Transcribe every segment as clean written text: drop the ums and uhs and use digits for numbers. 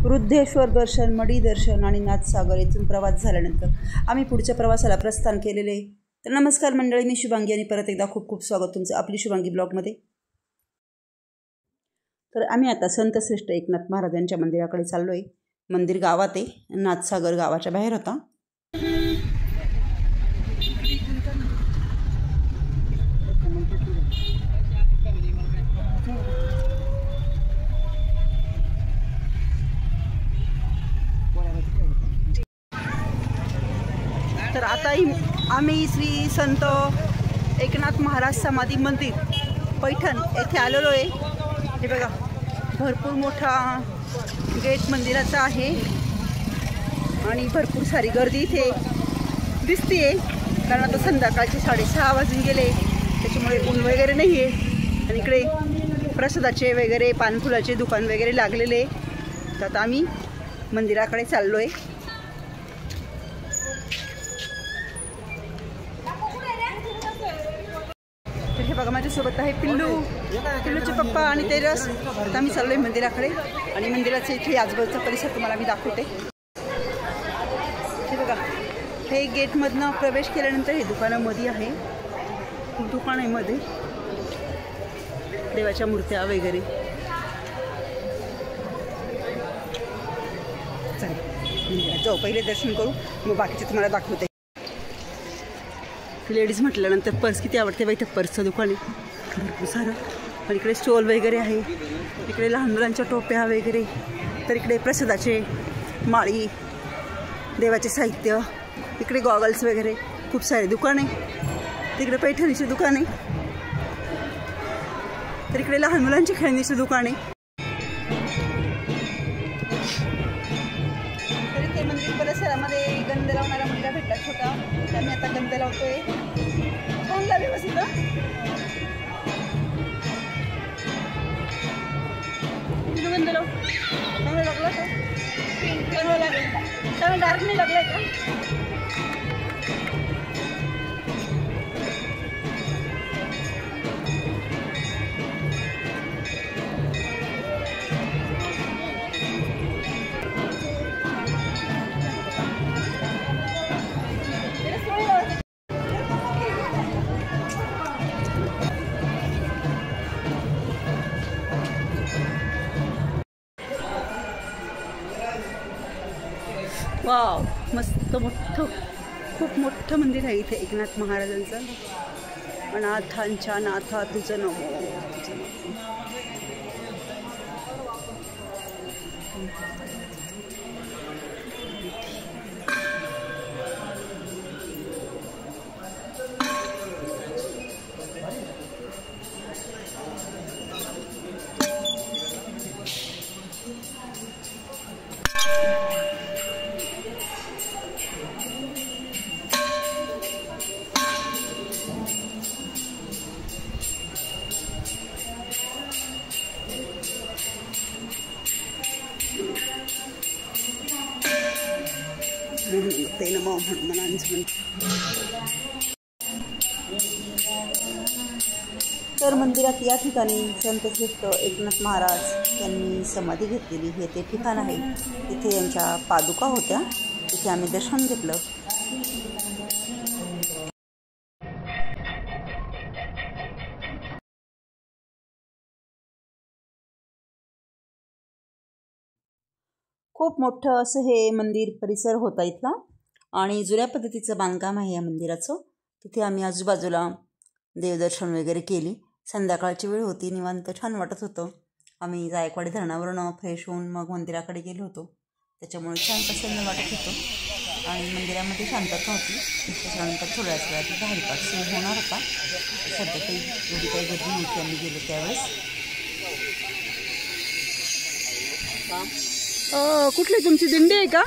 वृद्धेश्वर दर्शन, मडी दर्शन आणि नाथसागर येथून प्रवास झाल्यानंतर आम्ही पुढच्या प्रवासाला प्रस्थान केलेले. तर नमस्कार मंडळी, मी शुभांगी आणि परत एकदा खूप खूप स्वागत तुमचं आपली शुभांगी ब्लॉगमध्ये. तर आम्ही आता संत श्रेष्ठ एकनाथ महाराज यांच्या मंदिराकडे चाललो आहे. मंदिर गावात आहे, नाथसागर गावाच्या बाहेर होता. तर आता आम्ही श्री संत एकनाथ महाराज समाधी मंदिर पैठण येथे आलेलो आहे. हे बघा, भरपूर मोठा गेट मंदिराचा आहे आणि भरपूर सारी गर्दी इथे दिसते, कारण आता संध्याकाळचे 6:30 वाजून गेले, त्याच्यामुळे ऊन वगैरे नाही आहे. आणि इकडे प्रसादाचे वगैरे पानफुलाचे दुकान वगैरे लागलेले. तर आता आम्ही मंदिराकडे चाललो आहे. हे बघा, माझ्यासोबत आहे पिल्लूचे पप्पा आणि तेजस. आता आम्ही चाललो आहे मंदिराकडे आणि मंदिराचे इथे आजूबाजूचा परिसर तुम्हाला मी दाखवते. हे बघा, हे गेटमधनं प्रवेश केल्यानंतर हे दुकानामध्ये आहे. दुकान आहे मध्ये देवाच्या मूर्त्या वगैरे. चला मंदिरात जाऊ, पहिले दर्शन करू, मग बाकीचे तुम्हाला दाखवते. लेडीज म्हटल्यानंतर पर्स किती आवडते बाई. इथं पर्सचं दुकान आहे भरपूर सारं. पण इकडे स्टॉल वगैरे आहे, इकडे लहान मुलांच्या टोप्या वगैरे. तर इकडे प्रसादाचे माळी, देवाचे साहित्य, इकडे गॉगल्स वगैरे खूप सारे दुकान आहे. तिकडे पैठणीचे दुकान आहे. तर इकडे लहान मुलांची खेळणीचे दुकान आहे. तर इथे मंदिर परिसरामध्ये गंध लावणारा मुलगा भेटला छोटा, त्याने आता गंध लावतोय. छान लागले बस इथं. गंध लाव, चांगला लागला का? चांगला लागला, चांगला डार्क नाही लागलाय का? वाव, मस्त मोठं, खूप मोठं मंदिर आहे इथे एकनाथ महाराजांचं. अनाथांच्या नाथा तुझं नमो, तुझं नमो. ते नमो हनुमानांचं. तर मंदिरात या ठिकाणी संत श्रेष्ठ एकनाथ महाराज यांनी समाधी घेतलेली हे ते ठिकाण आहे. तिथे यांच्या पादुका होत्या, तिथे आम्ही दर्शन घेतलं. खूप मोठं असं हे मंदिर परिसर होता इथला आणि जुन्या पद्धतीचं बांधकाम आहे या मंदिराचं. तिथे आम्ही आजूबाजूला देवदर्शन वगैरे केली. संध्याकाळची वेळ होती, निवांत छान वाटत होतं. आम्ही जायकवाडी धरणावरून फ्रेश होऊन मग मंदिराकडे गेलो होतो, त्याच्यामुळे छान प्रसन्न वाटत होतं. आणि मंदिरामध्ये शांतता होती. त्याच्यानंतर थोड्याच वेळात हरिपाठ सुरू होणार होता. सध्या काही एवढी काही गर्दी नव्हती आम्ही गेलो त्यावेळेस. कुठली तुमची दिंडी आहे का?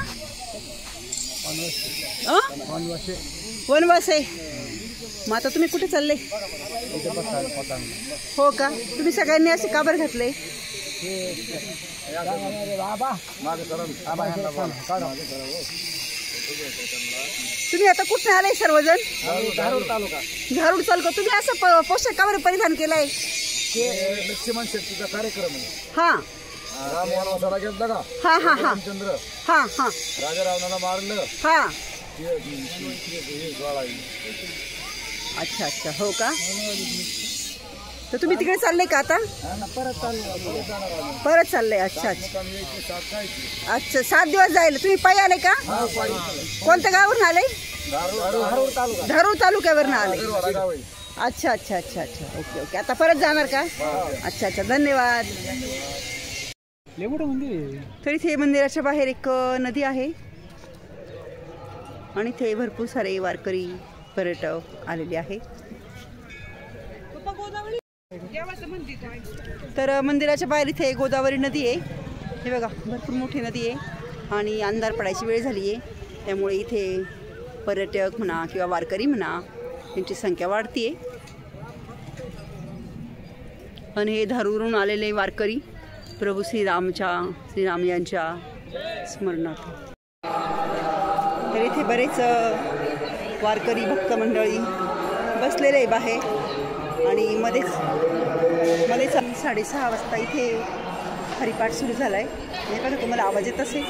वनवास आहे. मग आता तुम्ही कुठे चालले? हो का? तुम्ही सगळ्यांनी असे का बरं घातले? तुम्ही आता कुठे आलाय सर्वजण? धारूर तालुका. तुम्ही असं पोशाख का बरं परिधान केलाय? लक्ष्मण शक्तीचा कार्यक्रम आहे. हा, राम वनवासाला घेतला का? हा हा हा चंद्र हा हा राजा रावणाला मारलं. हा ज्वाळा अच्छा अच्छा हो का. तर तुम्ही तिकडे चालले का आता? परत चाललंय. अच्छा अच्छा अच्छा 7 दिवस जायला. तुम्ही पायी आले का? कोणत्या गावावरून आले? धारूर तालुक्यावरून आले. अच्छा अच्छा अच्छा अच्छा ओके ओके. आता परत जाणार का? अच्छा अच्छा धन्यवाद. तर इथे मंदिराच्या बाहेर एक नदी आहे आणि इथे भरपूर सारे वारकरी पर्यटक आलेले आहे. तर मंदिराच्या बाहेर इथे गोदावरी नदी आहे. हे बघा भरपूर मोठी नदी आहे आणि अंधार पडायची वेळ झाली आहे. त्यामुळे इथे पर्यटक म्हणा किंवा वारकरी म्हणा त्यांची संख्या वाढती आहे. आणि हे धारूरहून आलेले वारकरी प्रभू श्रीराम यांच्या स्मरणार्थ. तर इथे बरेच वारकरी भक्त मंडळी बसलेले आहे बाहेर आणि मध्येच 6:30 वाजता इथे हरिपाठ सुरू झाला आहे. हे बघा तुम्हाला आवाज येत असेल.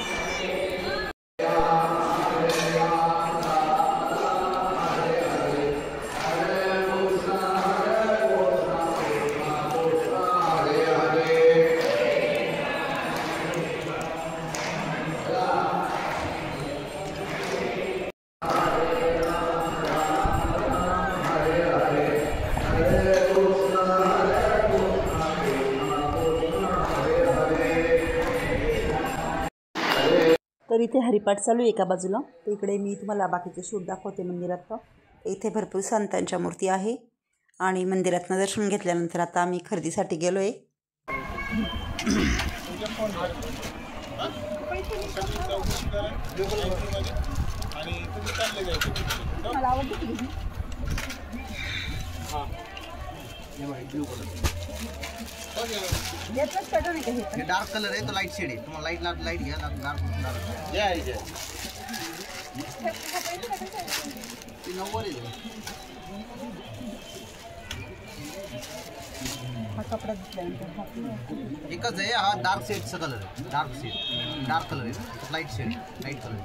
तर इथे हरिपाठ चालू आहे एका बाजूला. तर इकडे मी तुम्हाला बाकीचे शूट दाखवते मंदिरात. इथे भरपूर संतांच्या मूर्ती आहे आणि मंदिरातनं दर्शन घेतल्यानंतर आता आम्ही खरेदीसाठी गेलो आहे. डार्क कलर आहे तो लाईट शेड आहे. तुम्हाला लाईट घ्या डार्क एकच आहे. हा डार्क शेडचा कलर आहे. डार्क कलर आहे. लाईट शेड लाईट कलर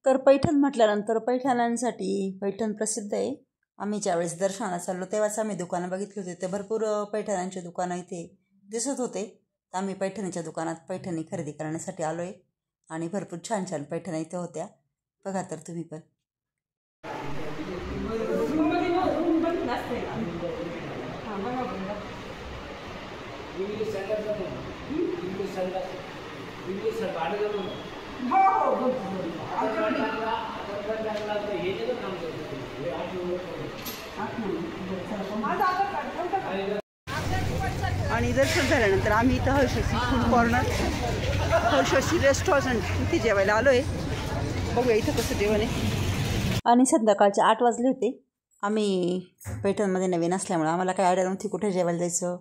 तर पैठण म्हटल्यानंतर पैठणांसाठी पैठण प्रसिद्ध आहे. आम्ही ज्यावेळेस दर्शनाला चाललो तेव्हाच आम्ही दुकानं बघितली होती. ते भरपूर पैठणांचे दुकानं इथे दिसत होते. तर आम्ही पैठणीच्या दुकानात पैठणी खरेदी करण्यासाठी आलो आहे आणि भरपूर छान छान पैठणी इथे होत्या. बघा तर तुम्ही पण. आणि दर्शन झाल्यानंतर आम्ही इथं हर्षसी फूड कॉर्नर हर्षसी रेस्टॉरंट इथे जेवायला आलो आहे. बघूया इथं कसं जेवण आहे. आणि संध्याकाळचे 8 वाजले होते. आम्ही पैठणमध्ये नवीन असल्यामुळे आम्हाला काय आयडिया नव्हती कुठे जेवायला जायचं.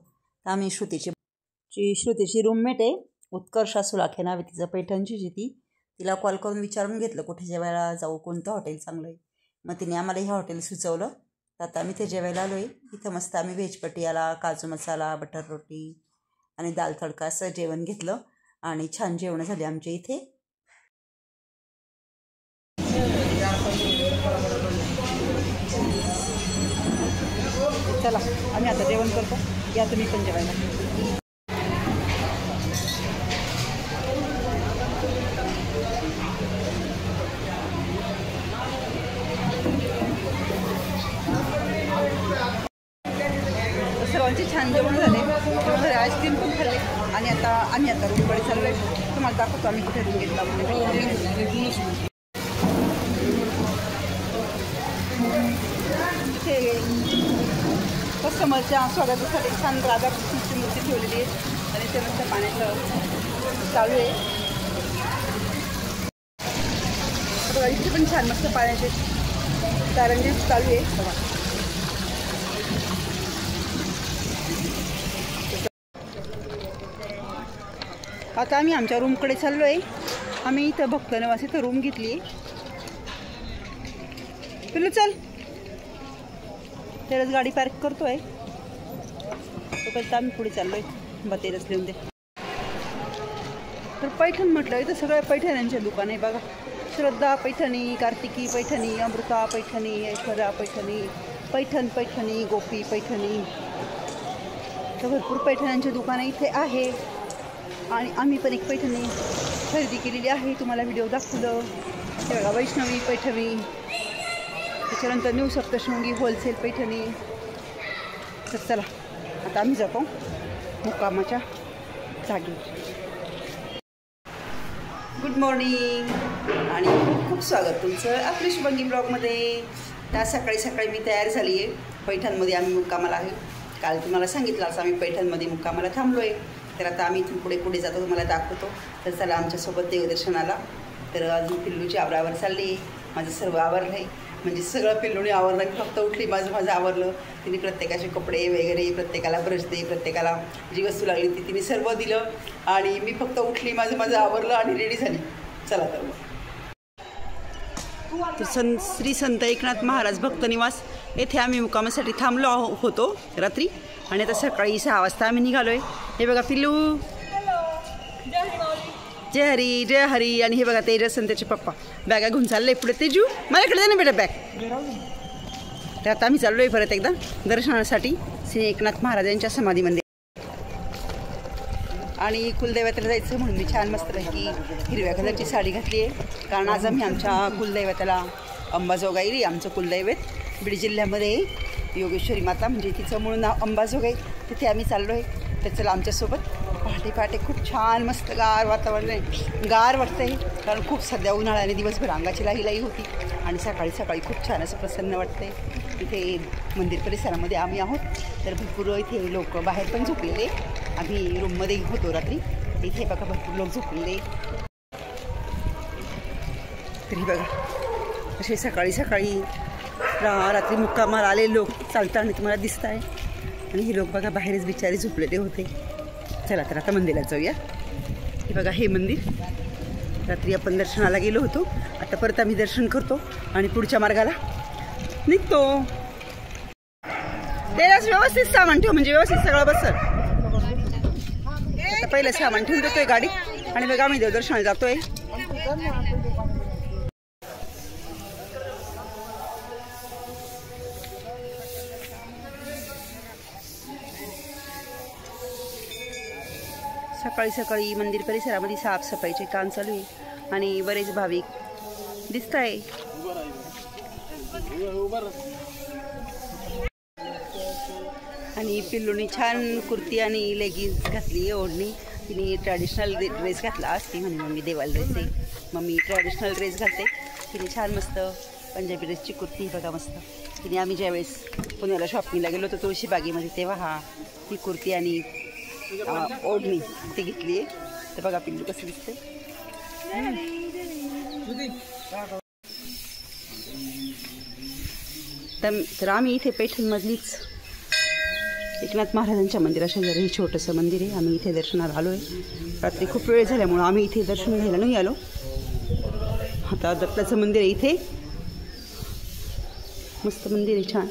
तर आम्ही श्रुतीची रूममेट आहे उत्कर्षा सुलाखे नाव आहे तिचं पैठणची. तिला कॉल करून विचारून घेतलं कुठे जेवायला जाऊ, कोणतं हॉटेल चांगलं आहे. मग तिने आम्हाला हे हॉटेल सुचवलं. तर आता आम्ही ते जेवायला आलो आहे. इथं मस्त आम्ही व्हेज पटियाला, काजू मसाला, बटर रोटी आणि दाल तडका असं जेवण घेतलं आणि छान जेवण झाली आमच्या इथे. चला आम्ही आता जेवण करतो. या तुम्ही पण जेवायला. सर्वांचे छान जेवण झाले. आईस्क्रीम पण खाल्ले आणि आम्ही आता रूमकडे चाललो आहे. तुम्हाला दाखवतो आम्ही कुठे रूम घेतला म्हणजे. इथे कस्टमरच्या स्वागतासाठी छान राधाकृष्णाची मूर्ती ठेवलेली आहे आणि ते मस्त पाण्याचं चालू आहे. इथे पण छान मस्त पाण्याचे कारंजे चालू आहे. आता आम्ही आमच्या रूमकडे चाललो आहे. आम्ही इथं भक्तनिवास इथं रूम घेतली आहे. पिल्लू चल, तेरच गाडी पार्क करतोय. तोपर्यंत आम्ही पुढे चाललोय. तेरच लिहून दे. तर पैठण म्हटलं इथं सगळ्या पैठण्यांचे दुकान आहे बघा. श्रद्धा पैठणी, कार्तिकी पैठणी, अमृता पैठणी, ऐश्वर्या पैठणी, पैठणी, गोपी पैठणी, तर भरपूर पैठण्यांचे दुकानं इथे आहे. आणि आम्ही पण एक पैठणी खरेदी केलेली आहे, तुम्हाला व्हिडिओ दाखवलं. हे बघा वैष्णवी पैठणी, त्याच्यानंतर न्यू सप्तशृंगी होलसेल पैठणी. तर चला आता आम्ही जातो मुक्कामाच्या जागी. गुड मॉर्निंग आणि खूप खूप स्वागत तुमचं आपल्या शुभांगी ब्लॉगमध्ये. त्या सकाळी सकाळी मी तयार झाली आहे. पैठणमध्ये आम्ही मुक्कामाला आहे. काल तुम्हाला सांगितलं असं आम्ही पैठणमध्ये मुक्कामाला थांबलो आहे. तर आता आम्ही इथून पुढे पुढे जातो, तुम्हाला दाखवतो. तर चला आमच्यासोबत देवदर्शनाला. तर अजून पिल्लूची आवरावर चालली आहे. माझं सर्व आवरलं आहे, म्हणजे सगळं पिल्लूने आवरलं. मी फक्त उठली, माझं आवरलं. तिने प्रत्येकाचे कपडे वगैरे, प्रत्येकाला ब्रश दे, प्रत्येकाला जी वस्तू लागली ती तिने सर्व दिलं. आणि मी फक्त उठली, माझं आवरलं आणि रेडी झाली. चला तर श्री संत एकनाथ महाराज भक्तनिवास येथे आम्ही मुक्कामासाठी थांबलो होतो रात्री. आणि आता सकाळी 6 वाजता आम्ही निघालो आहे. हे बघा पिल्लू, जय हरी जय हरी. आणि हे बघा तेजस आणि त्याचे पप्पा बॅगा घेऊन चालले पुढे. तेजू माझ्याकडे दे ना बेटा बॅग. तर आता आम्ही चाललो आहे परत एकदा दर्शनासाठी श्री एकनाथ महाराज यांच्या समाधी मंदिर. आणि कुलदैवताला जायचं म्हणून मी छान मस्तपैकी हिरव्या कलरची साडी घातली आहे. कारण आज आम्ही आमच्या कुलदैवताला अंबाजोगाई, आमचं कुलदैवत बीड जिल्ह्यामध्ये योगेश्वरी माता, म्हणजे तिचं मूळ नाव अंबाजोगाई, तिथे आम्ही चाललो आहे. तर चला आमच्यासोबत. पहाटे पहाटे खूप छान मस्त गार वातावरण आहे, गार वाटतं आहे. कारण खूप सध्या उन्हाळ्याने दिवसभर अंगाची लाई होती. आणि सकाळी सकाळी खूप छान असं प्रसन्न वाटतं आहे. इथे मंदिर परिसरामध्ये आम्ही आहोत. तर भरपूर इथे लोक बाहेर पण झोपलेले. आम्ही रूममध्ये होतो रात्री. इथे बघा भरपूर लोक झोपलेले. तरी बघा असे सकाळी सकाळी रात्री मुक्कामाला आले लोक चालताना तुम्हाला दिसत आहे. आणि हे लोक बघा बाहेरच बिचारे झोपलेले होते. चला तर आता मंदिरात जाऊया. हे बघा हे मंदिर. रात्री आपण दर्शनाला गेलो होतो. आता परत आम्ही दर्शन करतो आणि पुढच्या मार्गाला निघतो. त्यालाच व्यवस्थित सामान ठेव, म्हणजे व्यवस्थित सगळं बसल. आता पहिलं सामान ठेवून देतोय गाडी आणि मग आम्ही देवदर्शनाला जातोय. सकाळी सकाळी मंदिर परिसरामध्ये साफसफाईचे काम चालू आहे आणि बरेच भाविक दिसत आहे. आणि पिल्लूनी छान कुर्ती आणि लेगिन्स घातली, ओढणी. तिने ट्रॅडिशनल ड्रेस घातला असते म्हणे मम्मी देवाला ड्रेस आहे, मम्मी ट्रॅडिशनल ड्रेस घालते. तिने छान मस्त पंजाबी ड्रेसची कुर्ती बघा मस्त. तिने आम्ही ज्यावेळेस पुण्याला शॉपिंगला गेलो होतो तुळशीबागेमध्ये तेव्हा ही कुर्ती आणि ओढणी ती घेतली आहे. तर बघा पिल्लू कसं दिसते. तर आम्ही इथे पैठणमधलीच एकनाथ महाराजांच्या मंदिराशेजारी हे छोटंसं मंदिर आहे. आम्ही इथे दर्शनाला आलो आहे. रात्री खूप वेळ झाल्यामुळं आम्ही इथे दर्शन घ्यायला नाही आलो. आता दत्ताचं मंदिर आहे इथे, मस्त मंदिर आहे छान.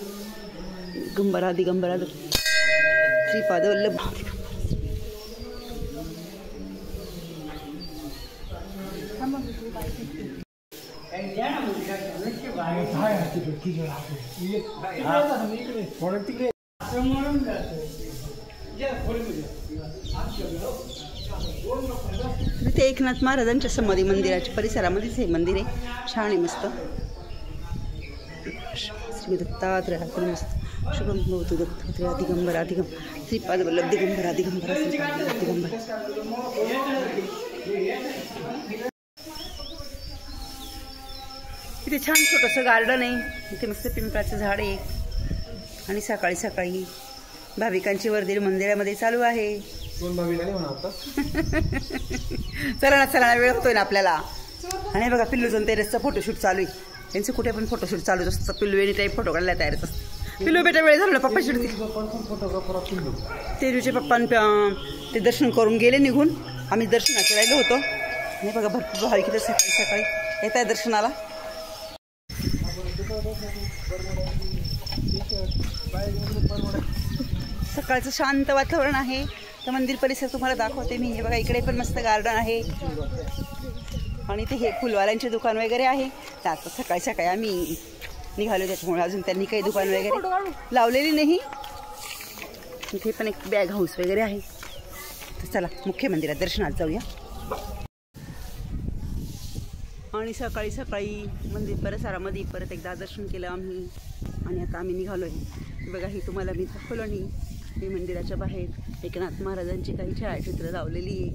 दिगंबरा दिगंबरा श्रीपाद वल्लभ. इथे एकनाथ महाराजांच्या समाधी मंदिराच्या परिसरामध्येच हे मंदिर आहे. छान आहे मस्त. श्री दत्तात्रय मस्त. शुभम भवतु दत्तात्रय दिगंबरा दिगंबरा श्रीपाद वल्लभ दिगंबरा दिगंबरा श्रीपाद दिगंबरा. इथे छान छोटंसं गार्डन आहे. इथे मस्त पिंपळाचं झाड आहे. आणि सकाळी सकाळी भाविकांची वर्दळ मंदिरामध्ये चालू आहे. चला ना वेळ होतोय ना आपल्याला. आणि बघा पिल्लूचं टेरेसचा फोटोशूट चालू आहे. त्यांचं कुठे पण फोटोशूट चालूच असतं. पिल्लू एनी टाईम फोटो काढायला तयारच असतं. पिल्लू बेटा वेळ झाला पप्पा शिडते. तेजूचे पप्पा ते दर्शन करून गेले निघून. आम्ही दर्शनाचे राहिलो होतो. हे बघा भरपूर भाविक इथे सकाळी सकाळी येत आहे दर्शनाला. सकाळचं शांत वातावरण आहे. तर मंदिर परिसर तुम्हाला दाखवते मी. हे बघा इकडे पण मस्त गार्डन आहे आणि इथे हे फुलवाल्यांचे दुकान वगैरे आहे. तर आता सकाळी सकाळी आम्ही निघालो, त्याच्यामुळे अजून त्यांनी काही दुकान वगैरे लावलेली नाही. इथे पण एक बॅग हाऊस वगैरे आहे. तर चला मुख्य मंदिरात दर्शनात जाऊया. आणि सकाळी सकाळी मंदिर परिसरामध्ये परत एकदा दर्शन केलं आम्ही आणि आता आम्ही निघालो आहे. बघा ही तुम्हाला मी दाखवलं नाही, मी मंदिराच्या बाहेर एकनाथ महाराजांची काही छायाचित्र लावलेली आहे.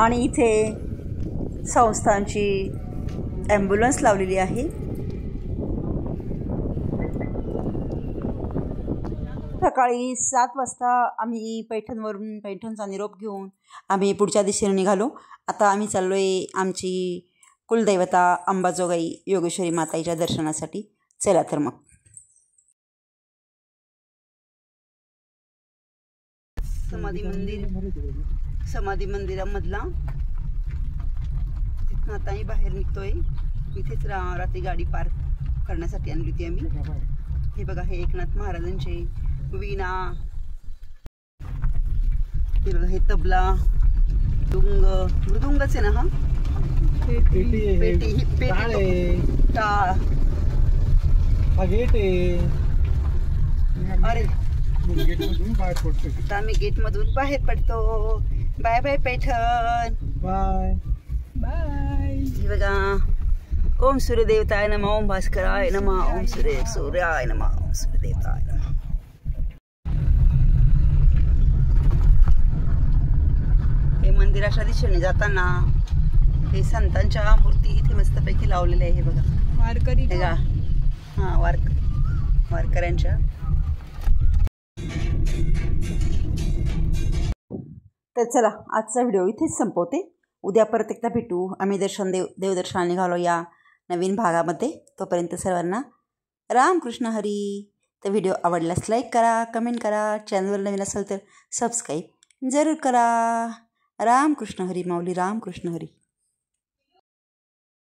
आणि इथे संस्थांची ॲम्ब्युलन्स लावलेली आहे. सकाळी 7 वाजता आम्ही पैठणवरून पैठणचा निरोप घेऊन आम्ही पुढच्या दिशेने निघालो. आता आम्ही चाललो आहे आमची कुलदैवता अंबाजोगाई योगेश्वरी माताईच्या दर्शनासाठी. चला तर मग. समाधी मंदिरामधला तिथून आता आम्ही बाहेर निघतोय. इथेच रात्री गाडी पार्क करण्यासाठी आणली होती आम्ही. हे बघा हे एकनाथ महाराजांचे वीणा, हे तबला, मृदुंगच आहे ना. हा पेटी टाळ. अरे आता आम्ही गेटमधून बाहेर पडतो. Bye bye Paithan. Bye bye. हे बघा ओम सूर्यदेवताय नमः, ओम भास्कराय नमः, ओम सूर्याय नमः, ओम सूर्यदेवताय नमः. हे मंदिराच्या दिशेने जाताना हे संतांच्या मूर्ती इथे मस्तपैकी लावलेल्या आहे. हे बघा वारकरी हे का. हां वारकऱ्यांच्या. तर चला आजचा व्हिडिओ इथेच संपवते. उद्या परत एकदा भेटू. आम्ही देवदर्शनाला निघालो या नवीन भागामध्ये. तोपर्यंत सर्वांना रामकृष्ण हरी. तर व्हिडिओ आवडल्यास लाईक करा, कमेंट करा, चॅनलवर नवीन असेल तर सबस्क्राईब जरूर करा. रामकृष्ण हरी माऊली. रामकृष्ण हरी.